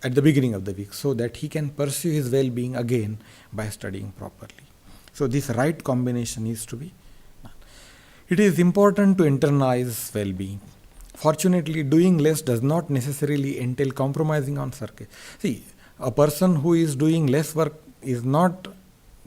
at the beginning of the week, so that he can pursue his well-being again by studying properly. So this right combination needs to be done. It is important to internalize well-being. Fortunately, doing less does not necessarily entail compromising on circuit. See, a person who is doing less work is not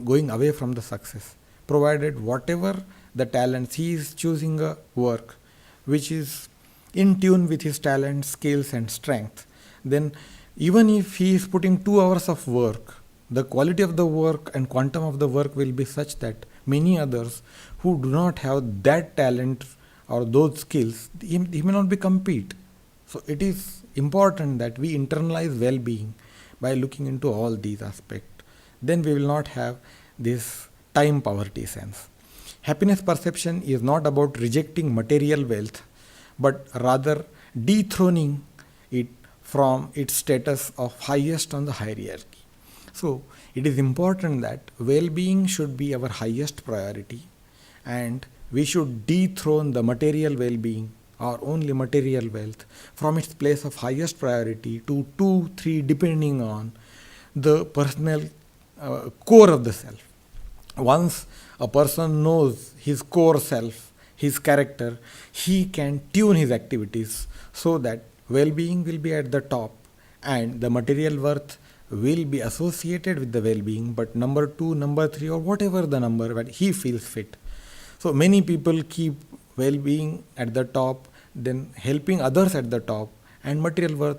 going away from the success, provided whatever the talents he is choosing a work which is in tune with his talent, skills, and strength. Then, even if he is putting 2 hours of work, the quality of the work and quantum of the work will be such that many others who do not have that talent or those skills, he may not be compete. So it is important that we internalize well-being by looking into all these aspects. Then we will not have this time poverty sense. Happiness perception is not about rejecting material wealth, but rather dethroning it from its status of highest on the hierarchy. So it is important that well-being should be our highest priority, and we should dethrone the material well-being or only material wealth from its place of highest priority to 2, 3, depending on the personal core of the self. Once a person knows his core self, his character, he can tune his activities so that well-being will be at the top and the material worth will be associated with the well-being, but number 2, number 3, or whatever the number that he feels fit. So many people keep well-being at the top, then helping others at the top, and material worth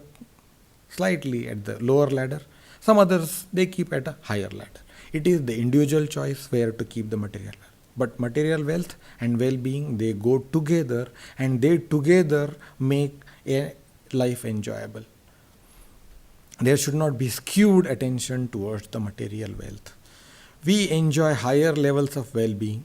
slightly at the lower ladder. Some others, they keep at a higher ladder. It is the individual choice where to keep the material ladder. But material wealth and well-being, they go together, and they together make a life enjoyable. There should not be skewed attention towards the material wealth. We enjoy higher levels of well-being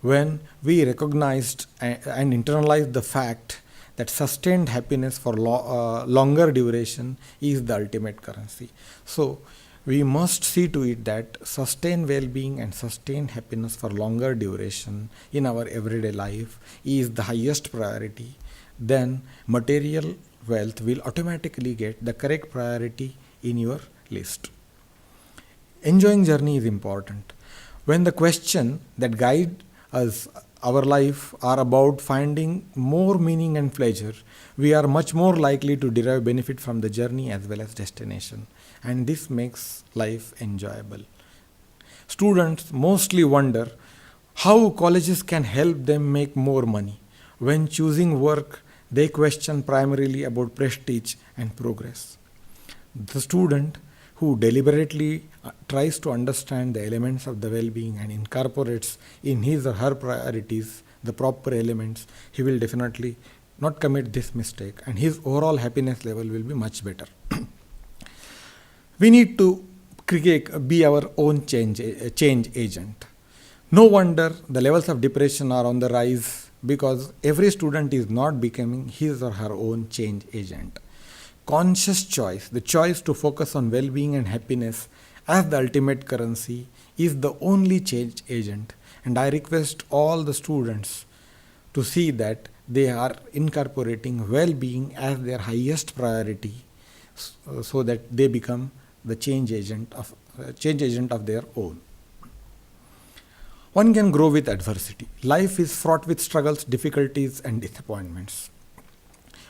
when we recognized and internalized the fact that sustained happiness for longer duration is the ultimate currency. So we must see to it that sustained well-being and sustained happiness for longer duration in our everyday life is the highest priority. Then material wealth will automatically get the correct priority in your list. Enjoying journey is important. When the question that guide us our life are about finding more meaning and pleasure, we are much more likely to derive benefit from the journey as well as destination, and this makes life enjoyable. Students mostly wonder how colleges can help them make more money. When choosing work, they question primarily about prestige and progress. The student who deliberately tries to understand the elements of the well-being and incorporates in his or her priorities the proper elements, he will definitely not commit this mistake, and his overall happiness level will be much better. We need to be our own change agent. No wonder the levels of depression are on the rise, because every student is not becoming his or her own change agent. Conscious choice, the choice to focus on well-being and happiness as the ultimate currency, is the only change agent. And I request all the students to see that they are incorporating well-being as their highest priority, so that they become the change agent of their own. One can grow with adversity. Life is fraught with struggles, difficulties, and disappointments.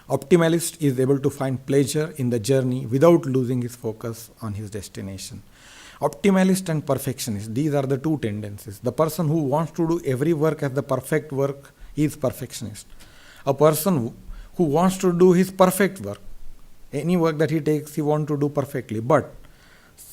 Optimalist is able to find pleasure in the journey without losing his focus on his destination. Optimalist and perfectionist, these are the two tendencies. The person who wants to do every work as the perfect work is perfectionist. A person who wants to do his perfect work, any work that he takes, he wants to do perfectly, but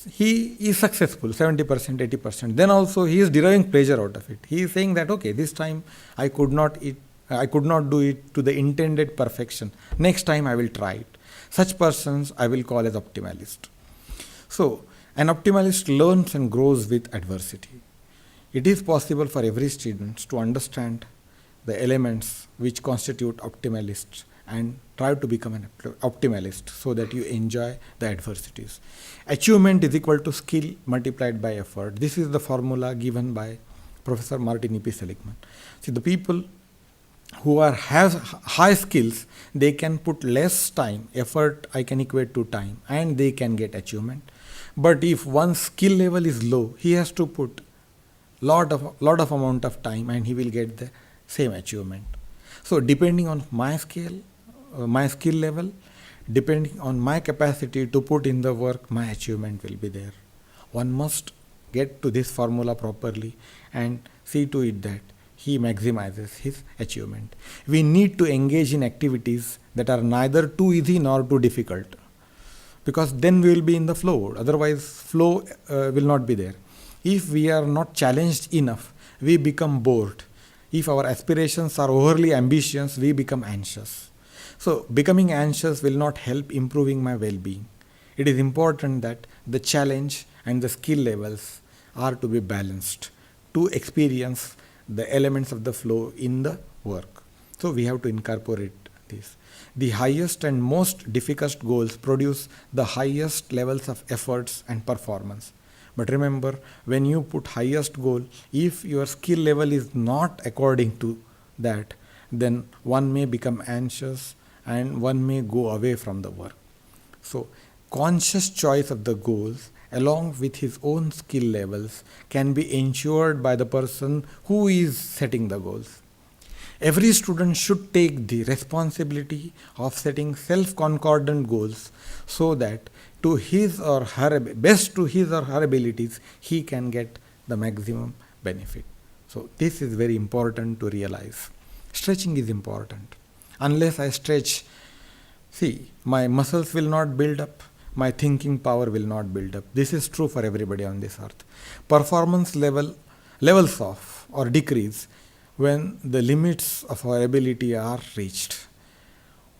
he is successful 70%, 80%. Then also he is deriving pleasure out of it. He is saying that, okay, this time I could not do it to the intended perfection. Next time I will try it. Such persons I will call as optimalist. So, an optimalist learns and grows with adversity. It is possible for every student to understand the elements which constitute optimalists and try to become an optimalist so that you enjoy the adversities. Achievement is equal to skill multiplied by effort. This is the formula given by Professor Martin E. P. Seligman. See, the people who are has high skills, they can put less time, effort I can equate to time, and they can get achievement. But if one skill level is low, he has to put lot of amount of time and he will get the same achievement. So depending on my scale, my skill level, depending on my capacity to put in the work, my achievement will be there. One must get to this formula properly and see to it that he maximizes his achievement. We need to engage in activities that are neither too easy nor too difficult, because then we will be in the flow. Otherwise, flow will not be there. If we are not challenged enough, we become bored. If our aspirations are overly ambitious, we become anxious. So, becoming anxious will not help improving my well being. It is important that the challenge and the skill levels are to be balanced to experience the elements of the flow in the work. So, we have to incorporate this. The highest and most difficult goals produce the highest levels of efforts and performance. But remember, when you put highest goal, if your skill level is not according to that, then one may become anxious and one may go away from the work. So, conscious choice of the goals along with his own skill levels can be ensured by the person who is setting the goals. Every student should take the responsibility of setting self-concordant goals so that to his or her best to his or her abilities he can get the maximum benefit. So this is very important to realize. Stretching is important. Unless I stretch, see, my muscles will not build up, my thinking power will not build up. This is true for everybody on this earth. Performance levels off or decrease when the limits of our ability are reached.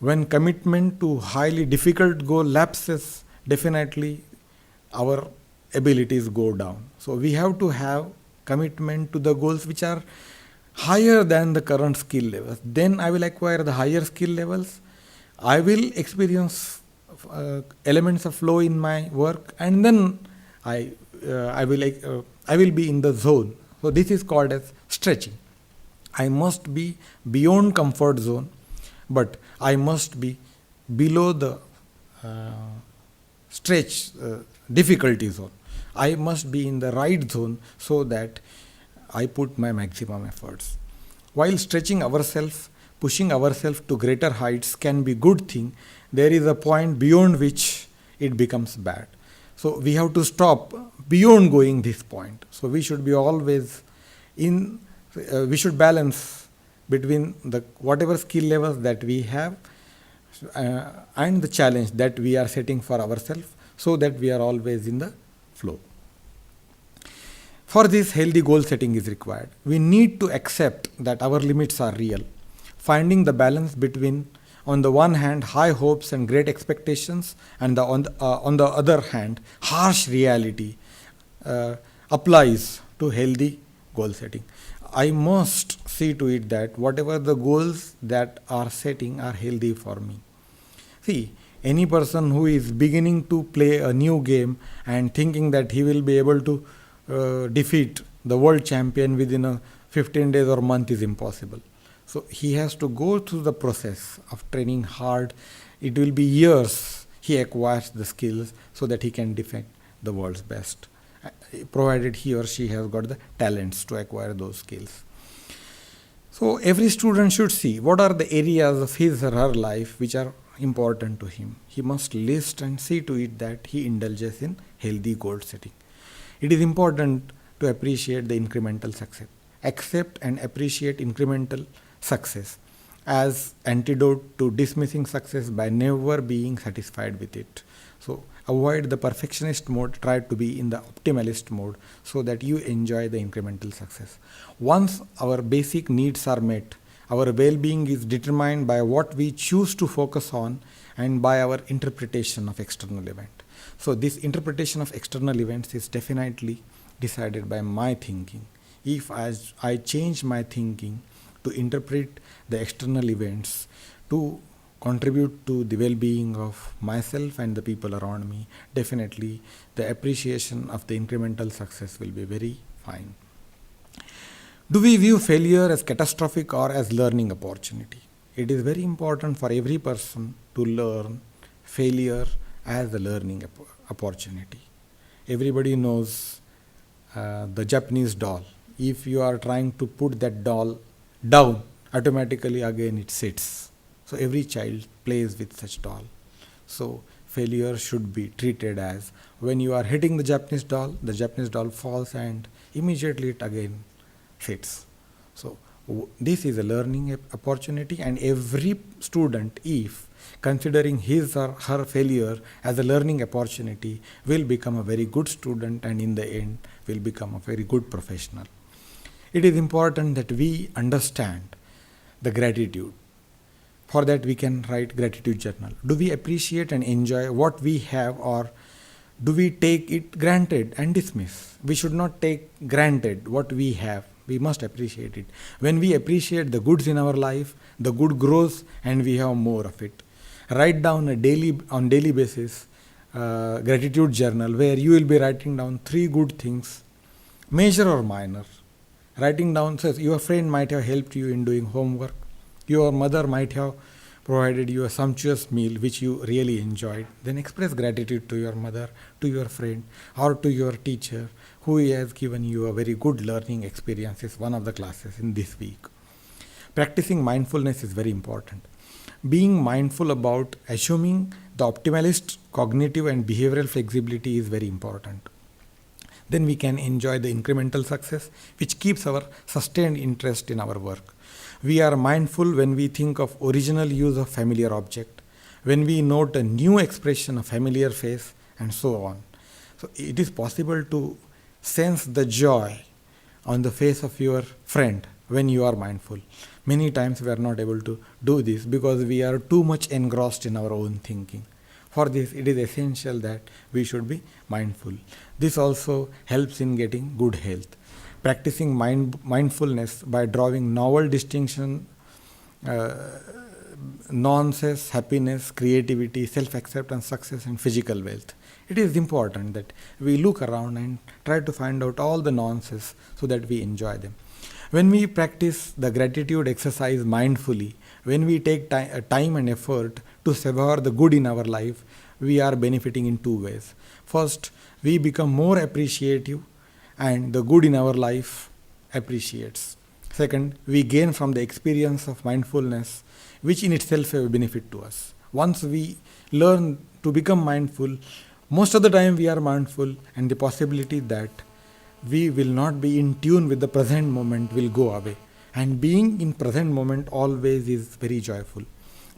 When commitment to highly difficult goal lapses, definitely our abilities go down. So we have to have commitment to the goals which are higher than the current skill levels. Then I will acquire the higher skill levels. I will experience elements of flow in my work, and then I will be in the zone. So this is called as stretching. I must be beyond comfort zone, but I must be below the stretch difficulty zone. I must be in the right zone so that I put my maximum efforts. While stretching ourselves, pushing ourselves to greater heights can be good thing, there is a point beyond which it becomes bad. So we have to stop beyond going this point. So we should be always in we should balance between the whatever skill levels that we have and the challenge that we are setting for ourselves, so that we are always in the flow. For this, healthy goal setting is required. We need to accept that our limits are real. Finding the balance between, on the one hand, high hopes and great expectations, and on the other hand, harsh reality applies to healthy goal setting. I must see to it that whatever the goals that are setting are healthy for me. See, any person who is beginning to play a new game and thinking that he will be able to defeat the world champion within a 15 days or month is impossible. So he has to go through the process of training hard. It will be years he acquires the skills so that he can defend the world's best, provided he or she has got the talents to acquire those skills. So every student should see what are the areas of his or her life which are important to him. He must list and see to it that he indulges in healthy goal setting. It is important to appreciate the incremental success. Accept and appreciate incremental success as antidote to dismissing success by never being satisfied with it. So avoid the perfectionist mode, try to be in the optimalist mode so that you enjoy the incremental success. Once our basic needs are met, our well-being is determined by what we choose to focus on and by our interpretation of external event. So this interpretation of external events is definitely decided by my thinking. If I change my thinking to interpret the external events to contribute to the well-being of myself and the people around me, definitely the appreciation of the incremental success will be very fine. Do we view failure as catastrophic or as learning opportunity? It is very important for every person to learn failure as a learning opportunity. Everybody knows the Japanese doll. If you are trying to put that doll down, automatically again it sits. So every child plays with such doll. So failure should be treated as when you are hitting the Japanese doll falls and immediately it again sits. So this is a learning opportunity, and every student, if considering his or her failure as a learning opportunity, will become a very good student and in the end will become a very good professional. It is important that we understand the gratitude. For that we can write gratitude journal. Do we appreciate and enjoy what we have, or do we take it granted and dismiss? We should not take granted what we have. We must appreciate it. When we appreciate the goods in our life, the good grows and we have more of it. Write down on daily basis gratitude journal where you will be writing down 3 good things, major or minor. Writing down says your friend might have helped you in doing homework. Your mother might have provided you a sumptuous meal which you really enjoyed. Then express gratitude to your mother, to your friend, or to your teacher who has given you a very good learning experiences, one of the classes in this week. Practicing mindfulness is very important. Being mindful about assuming the optimalist cognitive and behavioral flexibility is very important. Then we can enjoy the incremental success which keeps our sustained interest in our work. We are mindful when we think of original use of familiar object, when we note a new expression of familiar face, and so on. So it is possible to sense the joy on the face of your friend when you are mindful. Many times we are not able to do this because we are too much engrossed in our own thinking. For this, it is essential that we should be mindful. This also helps in getting good health. Practicing mindfulness by drawing novel distinction, nuances, happiness, creativity, self-acceptance, success, and physical wealth. It is important that we look around and try to find out all the nuances so that we enjoy them. When we practice the gratitude exercise mindfully, when we take time and effort to savor the good in our life, we are benefiting in 2 ways. First, we become more appreciative and the good in our life appreciates. Second, we gain from the experience of mindfulness, which in itself have a benefit to us. Once we learn to become mindful, most of the time we are mindful, and the possibility that we will not be in tune with the present moment will go away. And being in present moment always is very joyful.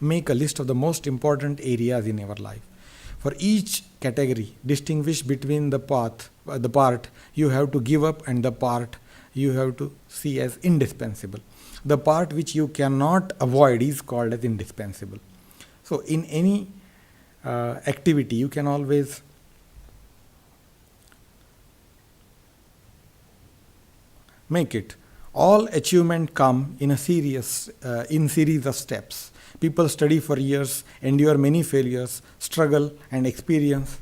Make a list of the most important areas in our life. For each category, distinguish between the part you have to give up and the part you have to see as indispensable. The part which you cannot avoid is called as indispensable. So in any activity, you can always make it. All achievement come in series of steps. People study for years, endure many failures, struggle and experience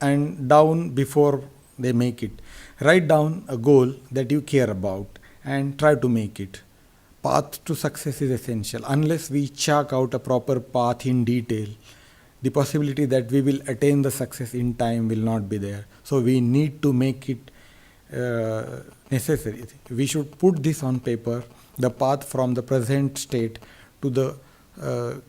and down before they make it. Write down a goal that you care about and try to make it. Path to success is essential. Unless we chalk out a proper path in detail, the possibility that we will attain the success in time will not be there. So we need to make it necessary. We should put this on paper, the path from the present state to the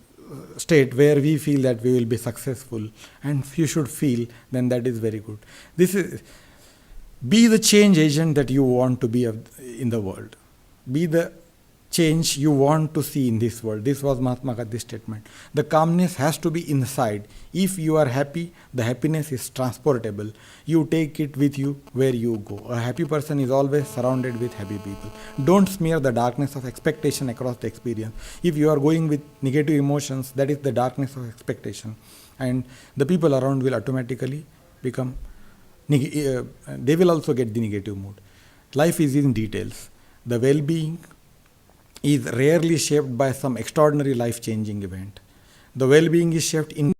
state where we feel that we will be successful, and you should feel then that is very good. This is be the change agent that you want to be in the world. Be the change you want to see in this world. This was Mahatma Gandhi's statement. The calmness has to be inside. If you are happy, the happiness is transportable. You take it with you where you go. A happy person is always surrounded with happy people. Don't smear the darkness of expectation across the experience. If you are going with negative emotions, that is the darkness of expectation. And the people around will automatically become, they will also get the negative mood. Life is in details. The well-being is rarely shaped by some extraordinary life-changing event. The well-being is shaped in